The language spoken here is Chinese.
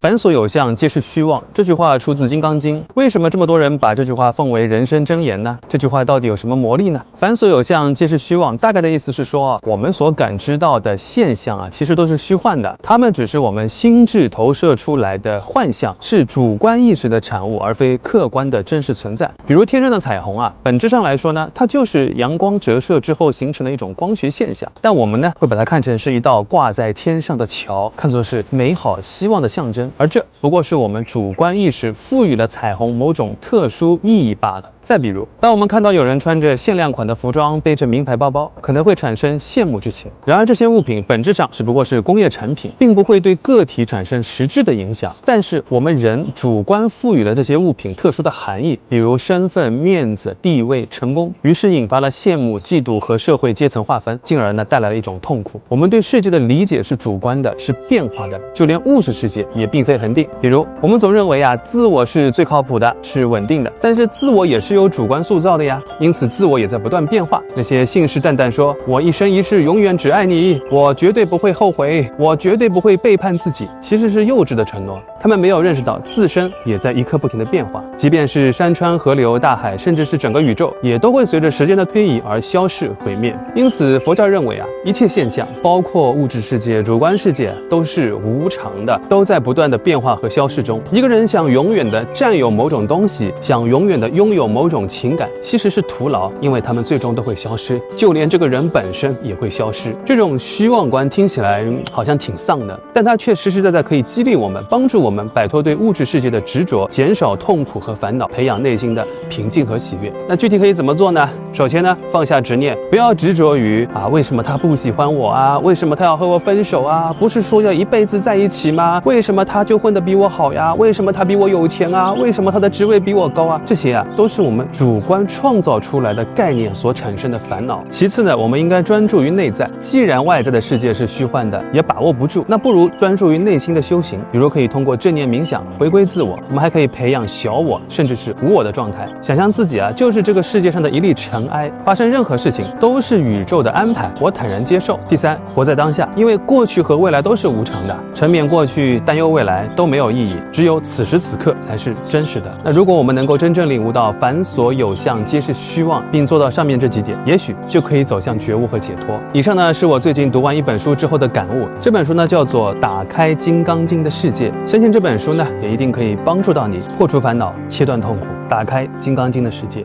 凡所有相，皆是虚妄。这句话出自《金刚经》。为什么这么多人把这句话奉为人生箴言呢？这句话到底有什么魔力呢？凡所有相，皆是虚妄。大概的意思是说我们所感知到的现象其实都是虚幻的，它们只是我们心智投射出来的幻象，是主观意识的产物，而非客观的真实存在。比如天上的彩虹本质上来说呢，它就是阳光折射之后形成的一种光学现象，但我们呢会把它看成是一道挂在天上的桥，看作是美好希望的象征。而这不过是我们主观意识赋予了彩虹某种特殊意义罢了。再比如，当我们看到有人穿着限量款的服装，背着名牌包包，可能会产生羡慕之情。然而这些物品本质上只不过是工业产品，并不会对个体产生实质的影响。但是我们人主观赋予了这些物品特殊的含义，比如身份、面子、地位、成功，于是引发了羡慕、嫉妒和社会阶层划分，进而带来了一种痛苦。我们对世界的理解是主观的，是变化的，就连物质世界也并非恒定。比如我们总认为自我是最靠谱的，是稳定的，但是自我也是有主观塑造的呀，因此自我也在不断变化。那些信誓旦旦说我一生一世永远只爱你，我绝对不会后悔，我绝对不会背叛自己，其实是幼稚的承诺。他们没有认识到自身也在一刻不停的变化，即便是山川河流大海，甚至是整个宇宙，也都会随着时间的推移而消逝毁灭。因此佛教认为一切现象，包括物质世界、主观世界，都是无常的，都在不断的变化和消逝中。一个人想永远的占有某种东西，想永远的拥有某种情感，其实是徒劳，因为他们最终都会消失，就连这个人本身也会消失。这种虚妄观听起来好像挺丧的，但它却实实在在可以激励我们，帮助我们摆脱对物质世界的执着，减少痛苦和烦恼，培养内心的平静和喜悦。那具体可以怎么做呢？首先呢，放下执念，不要执着于为什么他不喜欢我为什么他要和我分手不是说要一辈子在一起吗？为什么他就混得比我好呀？为什么他比我有钱为什么他的职位比我高这些都是我们主观创造出来的概念所产生的烦恼。其次呢，我们应该专注于内在。既然外在的世界是虚幻的，也把握不住，那不如专注于内心的修行。比如可以通过正念冥想回归自我，我们还可以培养小我甚至是无我的状态，想象自己就是这个世界上的一粒尘埃，发生任何事情都是宇宙的安排，我坦然接受。第三，活在当下，因为过去和未来都是无常的，沉湎过去担忧未来都没有意义，只有此时此刻才是真实的。那如果我们能够真正领悟到凡所有相皆是虚妄，并做到上面这几点，也许就可以走向觉悟和解脱。以上呢是我最近读完一本书之后的感悟，这本书呢叫做《打开金刚经的世界》，相信这本书呢也一定可以帮助到你破除烦恼，切断痛苦，打开金刚经的世界。